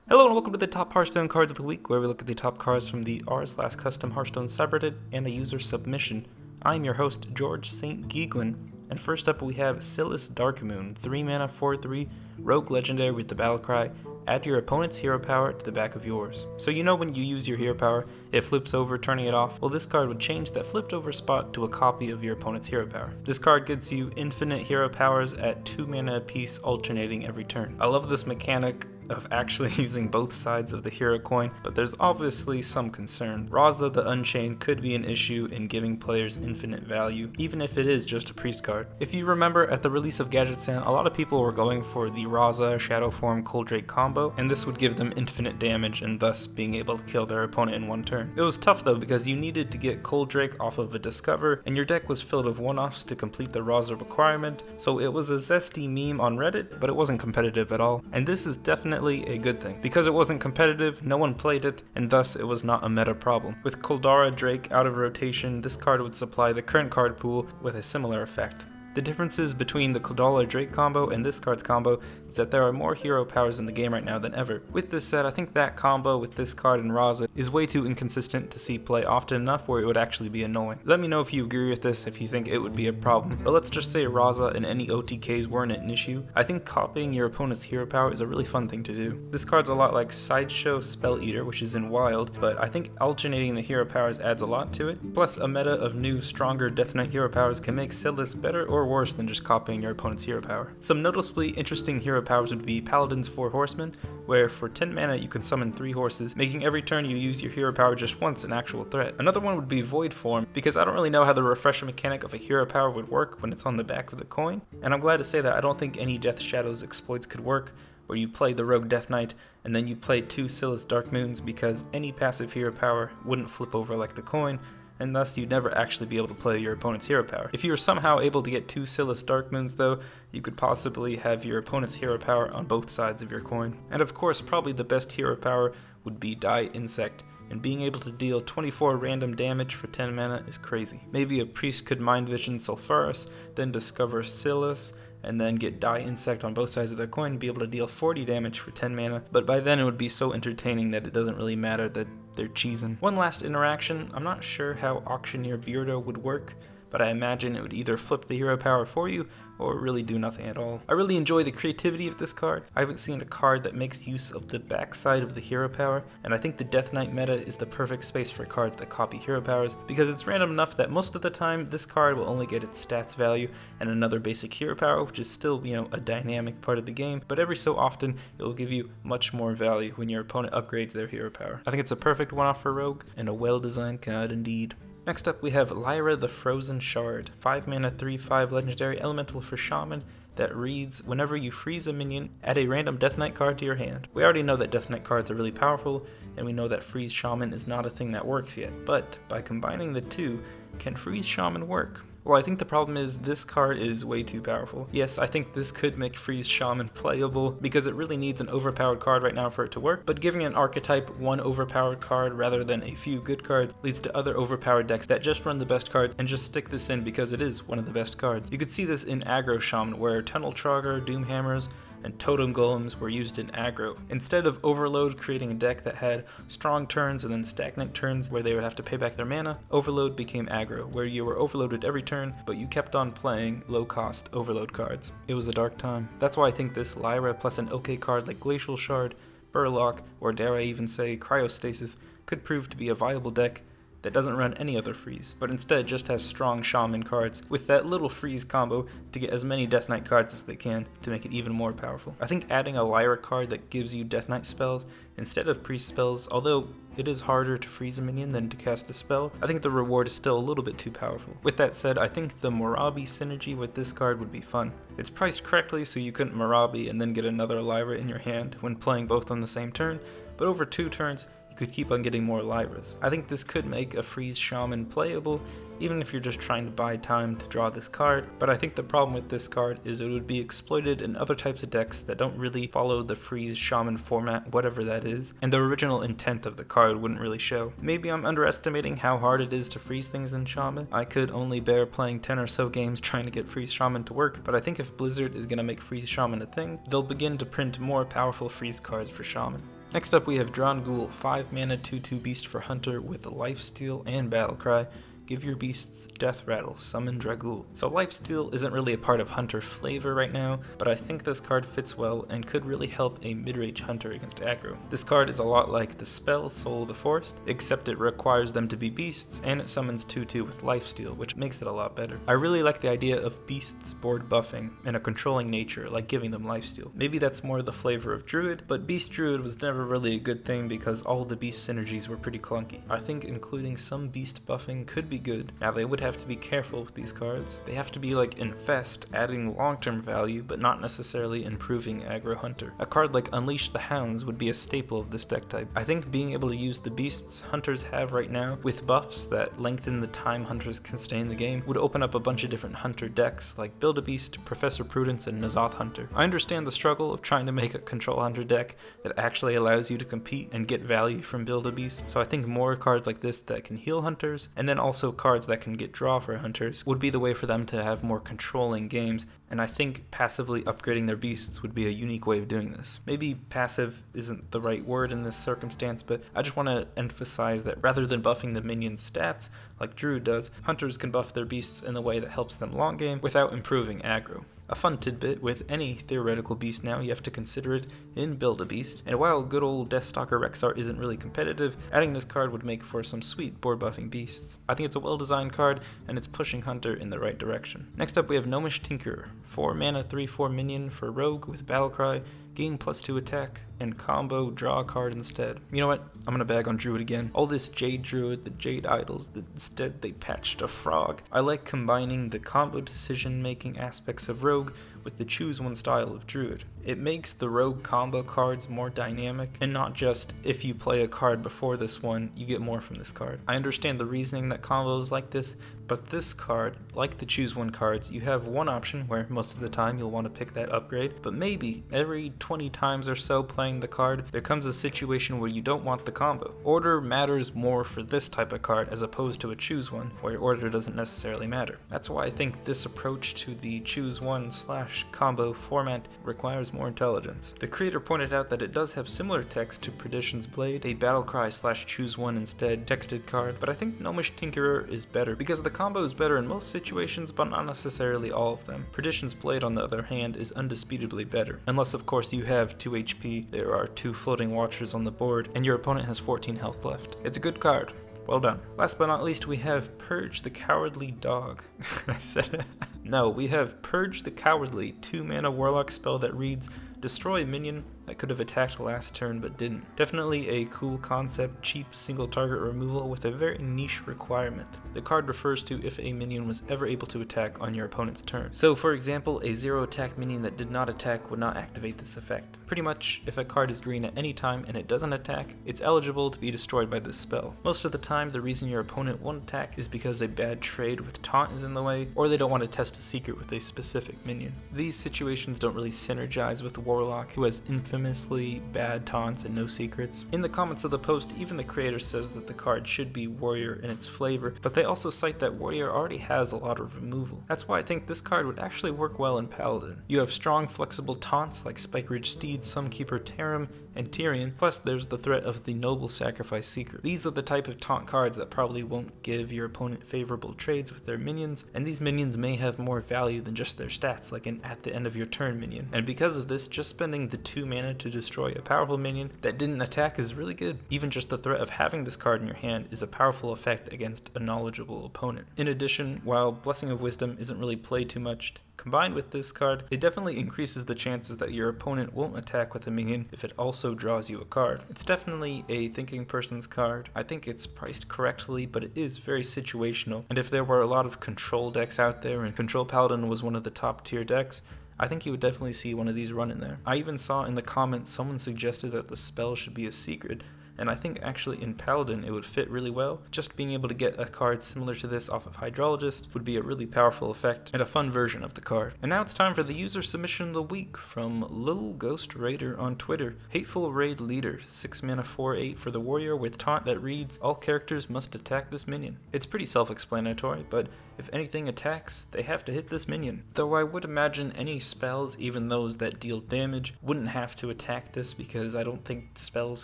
Hello and welcome to the top Hearthstone cards of the week, where we look at the top cards from the r/custom Hearthstone subreddit and a user submission. I'm your host, George St. Geeglin, and first up we have Silas Darkmoon, 3 mana 4/3, rogue legendary with the battle cry, add your opponent's hero power to the back of yours. So you know when you use your hero power, it flips over, turning it off? Well, this card would change that flipped over spot to a copy of your opponent's hero power. This card gives you infinite hero powers at 2 mana apiece, alternating every turn. I love this mechanic of actually using both sides of the hero coin, but there's obviously some concern. Raza the Unchained could be an issue in giving players infinite value, even if it is just a priest card. If you remember, at the release of Gadgetzan, a lot of people were going for the Raza Shadowform Coldrake combo, and this would give them infinite damage and thus being able to kill their opponent in one turn. It was tough though, because you needed to get Coldrake off of a Discover, and your deck was filled with one-offs to complete the Raza requirement, so it was a zesty meme on Reddit, but it wasn't competitive at all. And this is definitely a good thing. Because it wasn't competitive, no one played it, and thus it was not a meta problem. With Kuldara Drake out of rotation, this card would supply the current card pool with a similar effect. The differences between the Kuldara Drake combo and this card's combo is that there are more hero powers in the game right now than ever. With this said, I think that combo with this card and Raza is way too inconsistent to see play often enough where it would actually be annoying. Let me know if you agree with this, if you think it would be a problem, but let's just say Raza and any OTKs weren't an issue. I think copying your opponent's hero power is a really fun thing to do. This card's a lot like Sideshow Spell Eater, which is in Wild, but I think alternating the hero powers adds a lot to it. Plus, a meta of new, stronger Death Knight hero powers can make Silas better or worse than just copying your opponent's hero power. Some noticeably interesting hero powers would be Paladin's 4 Horsemen, where for 10 mana you can summon 3 horses, making every turn you use your hero power just once an actual threat. Another one would be Void Form, because I don't really know how the refresher mechanic of a hero power would work when it's on the back of the coin, and I'm glad to say that I don't think any Death Shadows exploits could work, where you play the Rogue Death Knight and then you play 2 Silas Darkmoons, because any passive hero power wouldn't flip over like the coin, and thus you'd never actually be able to play your opponent's hero power. If you were somehow able to get 2 Silas Darkmoons though, you could possibly have your opponent's hero power on both sides of your coin. And of course, probably the best hero power would be Die Insect, and being able to deal 24 random damage for 10 mana is crazy. Maybe a priest could Mind Vision Sulfuras, then discover Silas, and then get Die Insect on both sides of their coin and be able to deal 40 damage for 10 mana, but by then it would be so entertaining that it doesn't really matter that they're cheesing. One last interaction, I'm not sure how Auctioneer Beardo would work, but I imagine it would either flip the hero power for you or really do nothing at all. I really enjoy the creativity of this card. I haven't seen a card that makes use of the backside of the hero power, and I think the Death Knight meta is the perfect space for cards that copy hero powers, because it's random enough that most of the time this card will only get its stats value and another basic hero power, which is still, a dynamic part of the game, but every so often it will give you much more value when your opponent upgrades their hero power. I think it's a perfect one-off for Rogue, and a well-designed card indeed. Next up we have Lyra the Frozen Shard, 5 mana 3/5 legendary elemental for Shaman that reads, whenever you freeze a minion, add a random Death Knight card to your hand. We already know that Death Knight cards are really powerful, and we know that Freeze Shaman is not a thing that works yet, but by combining the two, can Freeze Shaman work? Well, I think the problem is this card is way too powerful. Yes, I think this could make Freeze Shaman playable, because it really needs an overpowered card right now for it to work, but giving an archetype one overpowered card rather than a few good cards leads to other overpowered decks that just run the best cards and just stick this in because it is one of the best cards. You could see this in Aggro Shaman, where Tunnel Trogger, Doomhammers, and Totem Golems were used in aggro. Instead of Overload creating a deck that had strong turns and then stagnant turns where they would have to pay back their mana, Overload became aggro, where you were overloaded every turn, but you kept on playing low-cost Overload cards. It was a dark time. That's why I think this Lyra plus an okay card like Glacial Shard, Burlock, or dare I even say Cryostasis could prove to be a viable deck that doesn't run any other freeze, but instead just has strong Shaman cards with that little freeze combo to get as many Death Knight cards as they can to make it even more powerful. I think adding a Lyra card that gives you Death Knight spells instead of priest spells, although it is harder to freeze a minion than to cast a spell, I think the reward is still a little bit too powerful. With that said, I think the Morabi synergy with this card would be fun. It's priced correctly so you couldn't Morabi and then get another Lyra in your hand when playing both on the same turn, but over 2 turns, could keep on getting more Lyras. I think this could make a Freeze Shaman playable, even if you're just trying to buy time to draw this card, but I think the problem with this card is it would be exploited in other types of decks that don't really follow the Freeze Shaman format, whatever that is, and the original intent of the card wouldn't really show. Maybe I'm underestimating how hard it is to freeze things in Shaman. I could only bear playing 10 or so games trying to get Freeze Shaman to work, but I think if Blizzard is going to make Freeze Shaman a thing, they'll begin to print more powerful freeze cards for Shaman. Next up we have Drawn Ghoul, 5 mana 2/2 beast for Hunter with Lifesteal and Battlecry. Give your beasts Death Rattle, summon Dragool. So Lifesteal isn't really a part of Hunter flavor right now, but I think this card fits well and could really help a mid-range Hunter against aggro. This card is a lot like the spell Soul of the Forest, except it requires them to be beasts and it summons 2/2 with Lifesteal, which makes it a lot better. I really like the idea of beasts board buffing and a controlling nature, like giving them Lifesteal. Maybe that's more the flavor of Druid, but Beast Druid was never really a good thing because all the beast synergies were pretty clunky. I think including some beast buffing could be good. Now they would have to be careful with these cards. They have to be like Infest, adding long-term value but not necessarily improving aggro Hunter. A card like Unleash the Hounds would be a staple of this deck type. I think being able to use the beasts Hunters have right now with buffs that lengthen the time Hunters can stay in the game would open up a bunch of different Hunter decks like Build-A-Beast, Professor Prudence, and N'Zoth Hunter. I understand the struggle of trying to make a Control Hunter deck that actually allows you to compete and get value from Build-A-Beast, so I think more cards like this that can heal Hunters, and then also cards that can get draw for Hunters, would be the way for them to have more controlling games, and I think passively upgrading their beasts would be a unique way of doing this. Maybe passive isn't the right word in this circumstance, but I just want to emphasize that rather than buffing the minion's stats, like Druid does, Hunters can buff their beasts in a way that helps them long game without improving aggro. A fun tidbit, with any theoretical beast now, you have to consider it in Build-A-Beast, and while good old Deathstalker Rexar isn't really competitive, adding this card would make for some sweet board buffing beasts. I think it's a well-designed card, and it's pushing Hunter in the right direction. Next up we have Gnomish Tinkerer, 4 mana 3/4 minion for Rogue with Battlecry, gain +2 attack, and combo draw a card instead. You know what? I'm gonna bag on Druid again. All this Jade Druid, the Jade Idols, instead they patched a frog. I like combining the combo decision making aspects of Rogue with the choose one style of Druid. It makes the Rogue combo cards more dynamic, and not just if you play a card before this one, you get more from this card. I understand the reasoning that combos like this, but this card, like the choose one cards, you have one option where most of the time you'll want to pick that upgrade, but maybe every 20 times or so playing the card, there comes a situation where you don't want the combo. Order matters more for this type of card as opposed to a choose one, where order doesn't necessarily matter. That's why I think this approach to the choose one / combo format requires more intelligence. The creator pointed out that it does have similar text to Perdition's Blade, a Battlecry / choose one instead texted card, but I think Gnomish Tinkerer is better because the combo is better in most situations, but not necessarily all of them. Perdition's Blade, on the other hand, is undisputably better, unless of course you have 2 HP, there are 2 floating watchers on the board, and your opponent has 14 health left. It's a good card. Well done. Last but not least, we have Purge the Cowardly Dog. I said it. No, we have Purge the Cowardly, 2 mana warlock spell that reads, destroy a minion that could have attacked last turn but didn't. Definitely a cool concept, cheap single target removal with a very niche requirement. The card refers to if a minion was ever able to attack on your opponent's turn. So for example, a 0 attack minion that did not attack would not activate this effect. Pretty much, if a card is green at any time and it doesn't attack, it's eligible to be destroyed by this spell. Most of the time, the reason your opponent won't attack is because a bad trade with taunt is in the way, or they don't want to test a secret with a specific minion. These situations don't really synergize with Warlock, who has infamously bad taunts and no secrets. In the comments of the post, even the creator says that the card should be Warrior in its flavor, but they also cite that Warrior already has a lot of removal. That's why I think this card would actually work well in Paladin. You have strong, flexible taunts like Spike Ridge Steed, Sunkeeper Tarim, and Tyrion, plus there's the threat of the Noble Sacrifice Secret. These are the type of taunt cards that probably won't give your opponent favorable trades with their minions, and these minions may have more value than just their stats, like an at the end of your turn minion. And because of this, just spending the 2 mana to destroy a powerful minion that didn't attack is really good. Even just the threat of having this card in your hand is a powerful effect against a knowledgeable opponent. In addition, while Blessing of Wisdom isn't really played too much, combined with this card, it definitely increases the chances that your opponent won't attack with a minion if it also draws you a card. It's definitely a thinking person's card. I think it's priced correctly, but it is very situational, and if there were a lot of control decks out there and Control Paladin was one of the top tier decks, I think you would definitely see one of these run in there. I even saw in the comments someone suggested that the spell should be a secret, and I think actually in Paladin it would fit really well. Just being able to get a card similar to this off of Hydrologist would be a really powerful effect and a fun version of the card. And now it's time for the user submission of the week from Lil Ghost Raider on Twitter. Hateful Raid Leader, 6 mana 4/8 for the warrior with taunt that reads, all characters must attack this minion. It's pretty self-explanatory, but if anything attacks, they have to hit this minion. Though I would imagine any spells, even those that deal damage, wouldn't have to attack this because I don't think spells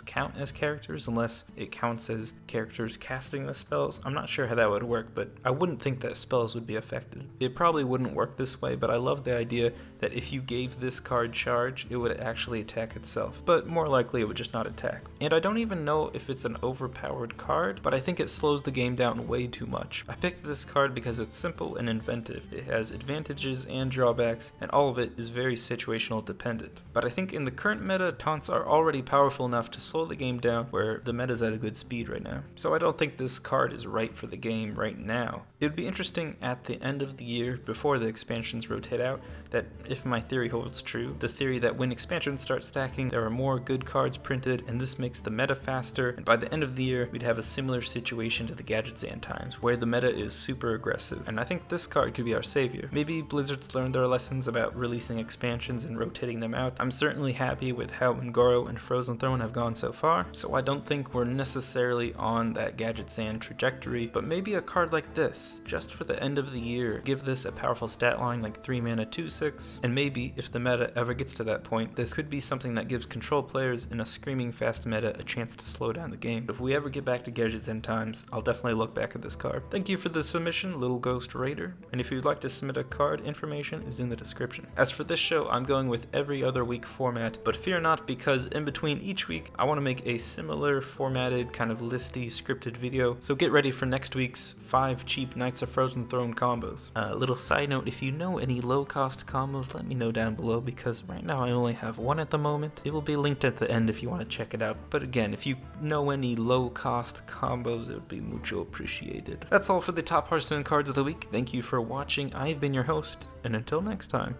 count as characters unless it counts as characters casting the spells. I'm not sure how that would work, but I wouldn't think that spells would be affected. It probably wouldn't work this way, but I love the idea that if you gave this card charge, it would actually attack itself, but more likely it would just not attack. And I don't even know if it's an overpowered card, but I think it slows the game down way too much. I picked this card because it's simple and inventive. It has advantages and drawbacks, and all of it is very situational dependent. But I think in the current meta, taunts are already powerful enough to slow the game down where the meta's at a good speed right now. So I don't think this card is right for the game right now. It would be interesting at the end of the year, before the expansions rotate out, that if my theory holds true, the theory that when expansions start stacking, there are more good cards printed, and this makes the meta faster, and by the end of the year, we'd have a similar situation to the Gadget Zan times, where the meta is super aggressive, and I think this card could be our savior. Maybe Blizzard's learned their lessons about releasing expansions and rotating them out. I'm certainly happy with how Ungoro and Frozen Throne have gone so far, so I don't think we're necessarily on that Gadget Zan trajectory, but maybe a card like this, just for the end of the year, give this a powerful stat line like 3 mana 2/6, and maybe if the meta ever gets to that point, this could be something that gives control players in a screaming fast meta a chance to slow down the game. If we ever get back to Gadget Zan times, I'll definitely look back at this card. Thank you for the submission, Little Ghost Raider, and if you'd like to submit a card, information is in the description. As for this show, I'm going with every other week format, but fear not, because in between each week, I want to make a similar formatted, kind of listy, scripted video, so get ready for next week's 5 cheap Knights of Frozen Throne combos. Little side note, if you know any low-cost combos, let me know down below, because right now I only have one at the moment. It will be linked at the end if you want to check it out, but again, if you know any low-cost combos, it would be mucho appreciated. That's all for the top Hearthstone cards of the week. Thank you for watching. I've been your host, and until next time,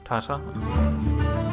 ta-ta.